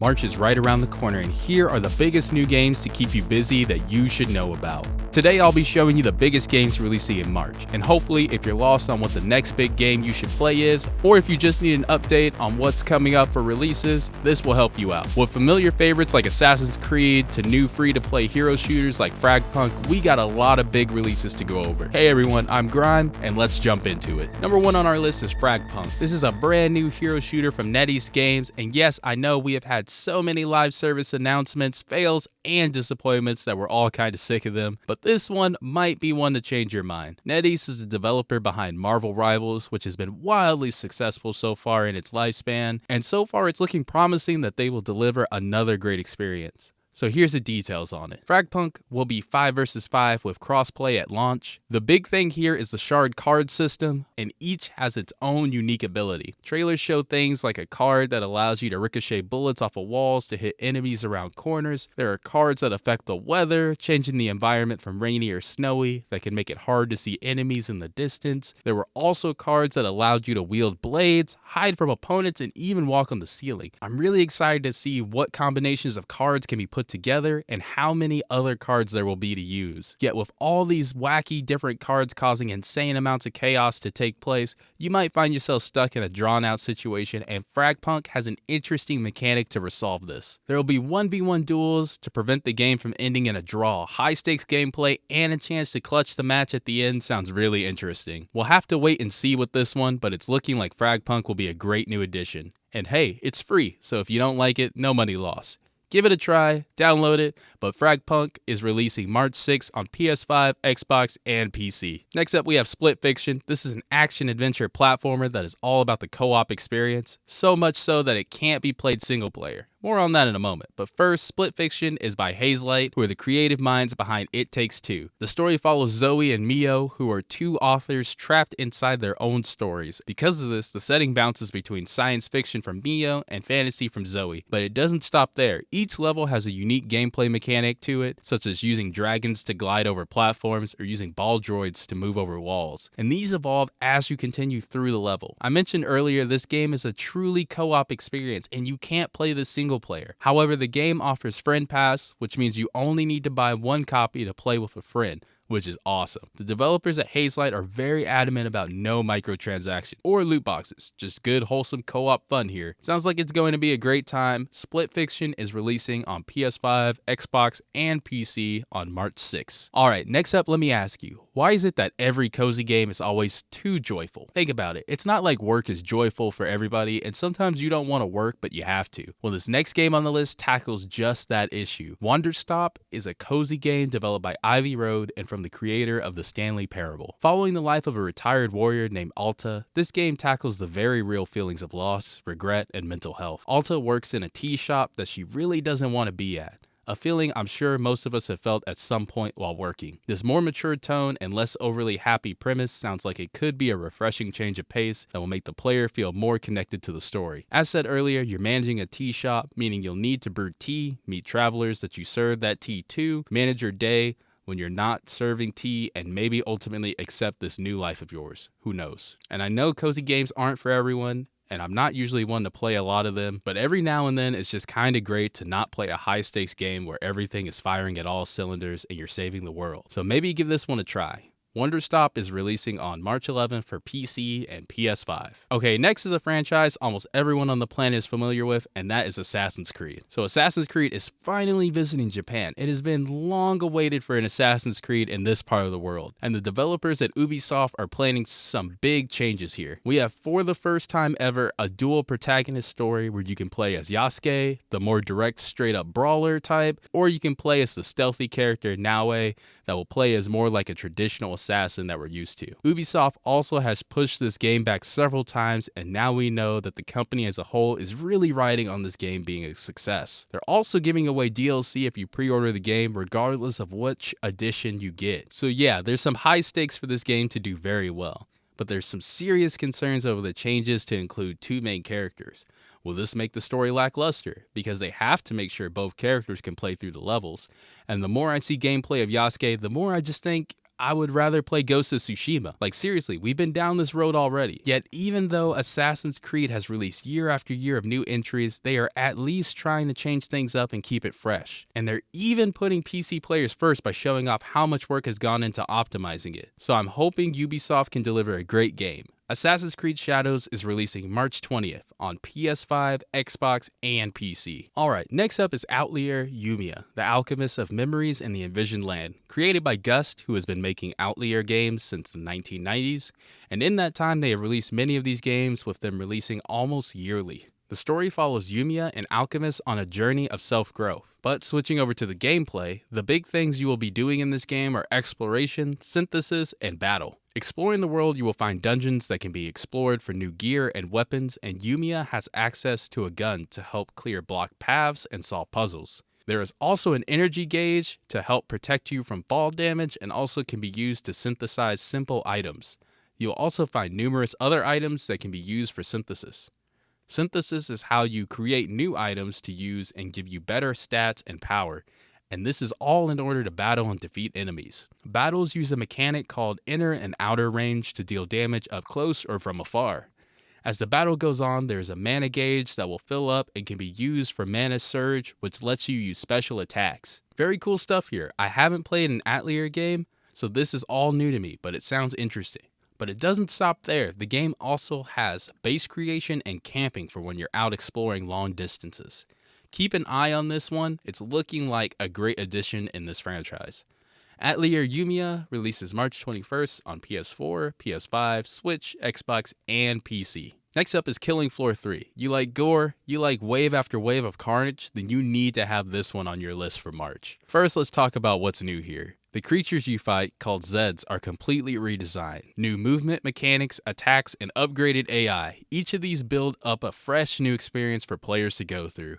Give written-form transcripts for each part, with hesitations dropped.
March is right around the corner, and here are the biggest new games to keep you busy that you should know about. Today I'll be showing you the biggest games releasing in March, and hopefully if you're lost on what the next big game you should play is, or if you just need an update on what's coming up for releases, this will help you out. With familiar favorites like Assassin's Creed to new free-to-play hero shooters like Fragpunk, we got a lot of big releases to go over. Hey everyone, I'm Grime, and let's jump into it. Number 1 on our list is Fragpunk. This is a brand new hero shooter from NetEase Games, and yes, I know we have had so many live service announcements, fails, and disappointments that we're all kind of sick of them, but this one might be one to change your mind. NetEase is the developer behind Marvel Rivals, which has been wildly successful so far in its lifespan, and so far it's looking promising that they will deliver another great experience. So here's the details on it. Fragpunk will be 5 vs 5 with crossplay at launch. The big thing here is the shard card system, and each has its own unique ability. Trailers show things like a card that allows you to ricochet bullets off of walls to hit enemies around corners. There are cards that affect the weather, changing the environment from rainy or snowy that can make it hard to see enemies in the distance. There were also cards that allowed you to wield blades, hide from opponents, and even walk on the ceiling. I'm really excited to see what combinations of cards can be put together and how many other cards there will be to use. Yet with all these wacky different cards causing insane amounts of chaos to take place, you might find yourself stuck in a drawn out situation, and Fragpunk has an interesting mechanic to resolve this. There will be 1v1 duels to prevent the game from ending in a draw. High stakes gameplay and a chance to clutch the match at the end sounds really interesting. We'll have to wait and see with this one, but it's looking like Fragpunk will be a great new addition. And hey, it's free, so if you don't like it, no money lost. Give it a try, download it, but Fragpunk is releasing March 6th on PS5, Xbox, and PC. Next up we have Split Fiction. This is an action-adventure platformer that is all about the co-op experience, so much so that it can't be played single player. More on that in a moment, but first, Split Fiction is by Hazelight, who are the creative minds behind It Takes Two. The story follows Zoe and Mio, who are two authors trapped inside their own stories. Because of this, the setting bounces between science fiction from Mio and fantasy from Zoe, but it doesn't stop there. Each level has a unique gameplay mechanic to it, such as using dragons to glide over platforms or using ball droids to move over walls, and these evolve as you continue through the level. I mentioned earlier this game is a truly co-op experience, and you can't play this single player. However, the game offers Friend Pass, which means you only need to buy one copy to play with a friend, which is awesome. The developers at Hazelight are very adamant about no microtransactions or loot boxes, just good wholesome co-op fun here. Sounds like it's going to be a great time. Split Fiction is releasing on PS5, Xbox, and PC on March 6th. Alright, next up let me ask you, why is it that every cozy game is always too joyful? Think about it, it's not like work is joyful for everybody, and sometimes you don't want to work but you have to. Well, this next game on the list tackles just that issue. Wanderstop is a cozy game developed by Ivy Road and from the creator of the Stanley Parable. Following the life of a retired warrior named Alta, this game tackles the very real feelings of loss, regret, and mental health. Alta works in a tea shop that she really doesn't want to be at. A feeling I'm sure most of us have felt at some point while working. This more mature tone and less overly happy premise sounds like it could be a refreshing change of pace that will make the player feel more connected to the story. As said earlier, you're managing a tea shop, meaning you'll need to brew tea, meet travelers that you serve that tea to, manage your day when you're not serving tea, and maybe ultimately accept this new life of yours. Who knows? And I know cozy games aren't for everyone, and I'm not usually one to play a lot of them, but every now and then it's just kind of great to not play a high stakes game where everything is firing at all cylinders and you're saving the world. So maybe give this one a try. Wanderstop is releasing on March 11th for PC and PS5. Okay, next is a franchise almost everyone on the planet is familiar with, and that is Assassin's Creed. So Assassin's Creed is finally visiting Japan. It has been long awaited for an Assassin's Creed in this part of the world, and the developers at Ubisoft are planning some big changes here. We have, for the first time ever, a dual protagonist story where you can play as Yasuke, the more direct, straight-up brawler type, or you can play as the stealthy character Naoe that will play as more like a traditional assassin that we're used to. Ubisoft also has pushed this game back several times, and now we know that the company as a whole is really riding on this game being a success. They're also giving away DLC if you pre-order the game regardless of which edition you get. So yeah, there's some high stakes for this game to do very well, but there's some serious concerns over the changes to include two main characters. Will this make the story lackluster? Because they have to make sure both characters can play through the levels. And the more I see gameplay of Yasuke, the more I just think, I would rather play Ghost of Tsushima. Like seriously, we've been down this road already. Yet even though Assassin's Creed has released year after year of new entries, they are at least trying to change things up and keep it fresh. And they're even putting PC players first by showing off how much work has gone into optimizing it. So I'm hoping Ubisoft can deliver a great game. Assassin's Creed Shadows is releasing March 20th on PS5, Xbox, and PC. Alright, next up is Atelier Yumia, the Alchemist of Memories in the Envisioned Land, created by Gust, who has been making Atelier games since the 1990s, and in that time they have released many of these games, with them releasing almost yearly. The story follows Yumia, an alchemist, on a journey of self-growth. But switching over to the gameplay, the big things you will be doing in this game are exploration, synthesis, and battle. Exploring the world, you will find dungeons that can be explored for new gear and weapons, and Yumia has access to a gun to help clear blocked paths and solve puzzles. There is also an energy gauge to help protect you from fall damage, and also can be used to synthesize simple items. You'll also find numerous other items that can be used for synthesis. Synthesis is how you create new items to use and give you better stats and power, and this is all in order to battle and defeat enemies. Battles use a mechanic called inner and outer range to deal damage up close or from afar. As the battle goes on, there is a mana gauge that will fill up and can be used for mana surge, which lets you use special attacks. Very cool stuff here. I haven't played an Atelier game, so this is all new to me, but it sounds interesting. But it doesn't stop there. The game also has base creation and camping for when you're out exploring long distances. Keep an eye on this one. It's looking like a great addition in this franchise. Atelier Yumia releases March 21st on PS4, PS5, Switch, Xbox, and PC. Next up is Killing Floor 3. You like gore? You like wave after wave of carnage? Then you need to have this one on your list for March. First, let's talk about what's new here. The creatures you fight, called Zeds, are completely redesigned. New movement mechanics, attacks, and upgraded AI. Each of these build up a fresh new experience for players to go through.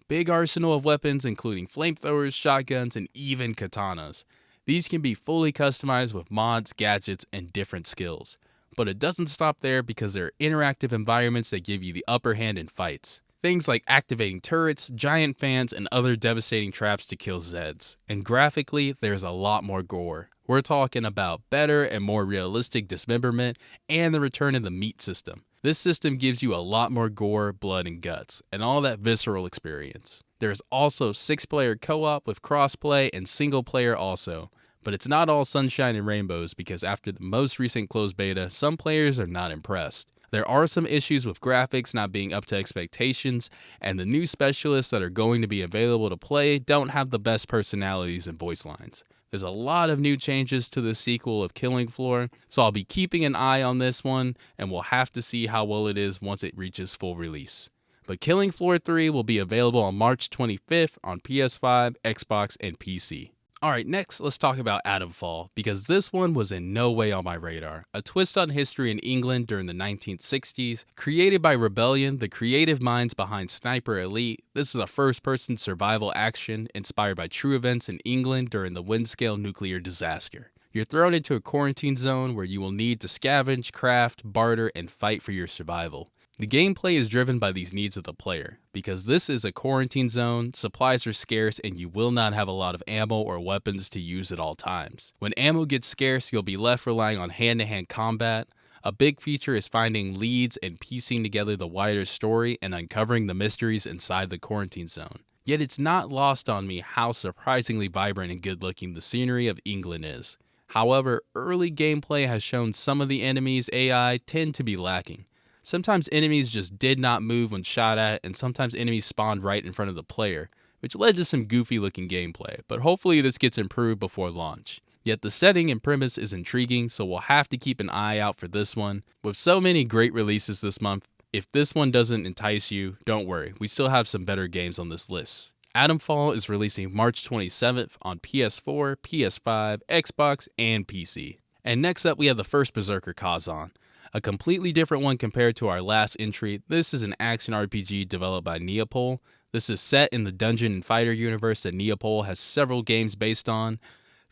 Big arsenal of weapons including flamethrowers, shotguns, and even katanas. These can be fully customized with mods, gadgets, and different skills. But it doesn't stop there, because there are interactive environments that give you the upper hand in fights. Things like activating turrets, giant fans, and other devastating traps to kill Zeds. And graphically, there's a lot more gore. We're talking about better and more realistic dismemberment and the return of the meat system. This system gives you a lot more gore, blood, and guts, and all that visceral experience. There's also 6-player co-op with crossplay and single player also. But it's not all sunshine and rainbows, because after the most recent closed beta, some players are not impressed. There are some issues with graphics not being up to expectations, and the new specialists that are going to be available to play don't have the best personalities and voice lines. There's a lot of new changes to the sequel of Killing Floor, so I'll be keeping an eye on this one, and we'll have to see how well it is once it reaches full release. But Killing Floor 3 will be available on March 25th on PS5, Xbox, and PC. Alright, next let's talk about Atomfall, because this one was in no way on my radar. A twist on history in England during the 1960s, created by Rebellion, the creative minds behind Sniper Elite. This is a first-person survival action inspired by true events in England during the Windscale nuclear disaster. You're thrown into a quarantine zone where you will need to scavenge, craft, barter, and fight for your survival. The gameplay is driven by these needs of the player. Because this is a quarantine zone, supplies are scarce and you will not have a lot of ammo or weapons to use at all times. When ammo gets scarce, you'll be left relying on hand-to-hand combat. A big feature is finding leads and piecing together the wider story and uncovering the mysteries inside the quarantine zone. Yet it's not lost on me how surprisingly vibrant and good-looking the scenery of England is. However, early gameplay has shown some of the enemies' AI tend to be lacking. Sometimes enemies just did not move when shot at, and sometimes enemies spawned right in front of the player, which led to some goofy looking gameplay, but hopefully this gets improved before launch. Yet the setting and premise is intriguing, so we'll have to keep an eye out for this one. With so many great releases this month, if this one doesn't entice you, don't worry, we still have some better games on this list. Atomfall is releasing March 27th on PS4, PS5, Xbox, and PC. And next up we have the First Berserker Khazan. A completely different one compared to our last entry. This is an action RPG developed by Neopol. This is set in the Dungeon and Fighter universe that Neopol has several games based on.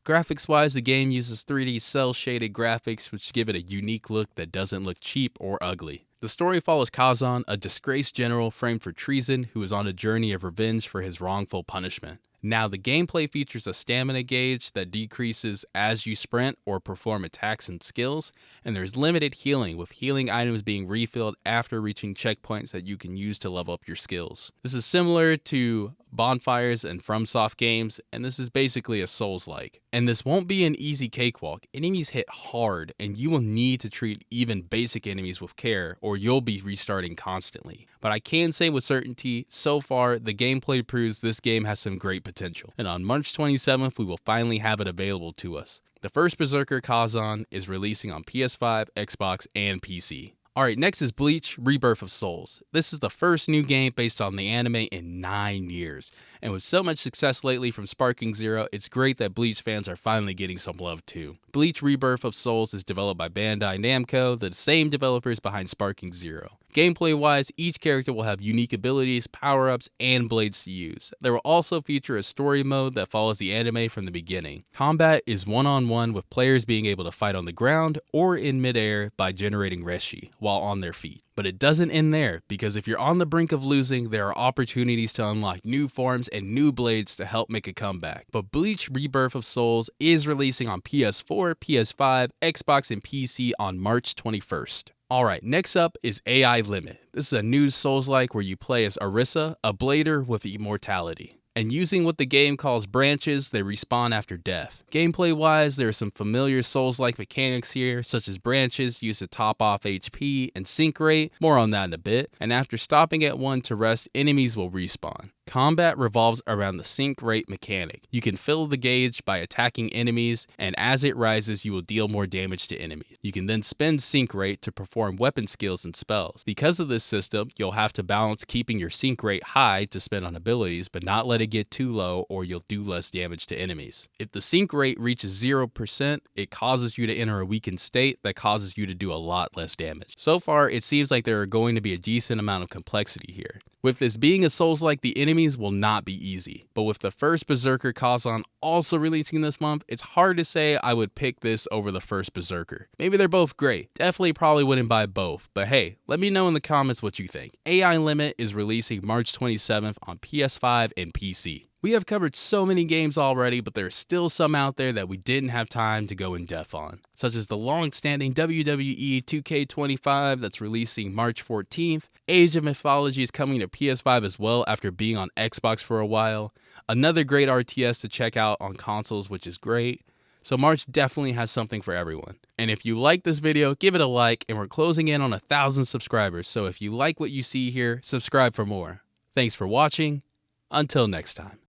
Graphics wise, the game uses 3D cel shaded graphics which give it a unique look that doesn't look cheap or ugly. The story follows Khazan, a disgraced general framed for treason who is on a journey of revenge for his wrongful punishment. Now, the gameplay features a stamina gauge that decreases as you sprint or perform attacks and skills, and there's limited healing, with healing items being refilled after reaching checkpoints that you can use to level up your skills. This is similar to Bonfires and FromSoft games, and this is basically a Souls-like. And this won't be an easy cakewalk. Enemies hit hard, and you will need to treat even basic enemies with care, or you'll be restarting constantly. But I can say with certainty, so far, the gameplay proves this game has some great potential. And on March 27th, we will finally have it available to us. The First Berserker Khazan is releasing on PS5, Xbox, and PC. Alright, next is Bleach, Rebirth of Souls. This is the first new game based on the anime in 9 years. And with so much success lately from Sparking Zero, it's great that Bleach fans are finally getting some love too. Bleach Rebirth of Souls is developed by Bandai Namco, the same developers behind Sparking Zero. Gameplay wise, each character will have unique abilities, power-ups, and blades to use. There will also feature a story mode that follows the anime from the beginning. Combat is one-on-one, with players being able to fight on the ground or in midair by generating reshi while on their feet. But it doesn't end there, because if you're on the brink of losing, there are opportunities to unlock new forms and new blades to help make a comeback. But Bleach Rebirth of Souls is releasing on PS4, PS5, Xbox, and PC on March 21st. Alright, next up is AI Limit. This is a new Souls-like where you play as Orisa, a blader with immortality. And using what the game calls branches, they respawn after death. Gameplay wise, there are some familiar Souls-like mechanics here, such as branches used to top off HP and sync rate, more on that in a bit, and after stopping at one to rest, enemies will respawn. Combat revolves around the sync rate mechanic. You can fill the gauge by attacking enemies, and as it rises, you will deal more damage to enemies. You can then spend sync rate to perform weapon skills and spells. Because of this system, you'll have to balance keeping your sync rate high to spend on abilities, but not let it get too low or you'll do less damage to enemies. If the sync rate reaches 0%, it causes you to enter a weakened state that causes you to do a lot less damage. So far, it seems like there are going to be a decent amount of complexity here. With this being a Souls-like, the enemies will not be easy. But with the First Berserker Khazan also releasing this month, it's hard to say I would pick this over the First Berserker. Maybe they're both great. Definitely probably wouldn't buy both. But hey, let me know in the comments what you think. AI Limit is releasing March 27th on PS5 and PC. We have covered so many games already, but there are still some out there that we didn't have time to go in depth on, such as the long-standing WWE 2K25 that's releasing March 14th. Age of Mythology is coming to PS5 as well after being on Xbox for a while. Another great RTS to check out on consoles, which is great. So March definitely has something for everyone. And if you like this video, give it a like, and we're closing in on 1,000 subscribers. So if you like what you see here, subscribe for more. Thanks for watching. Until next time.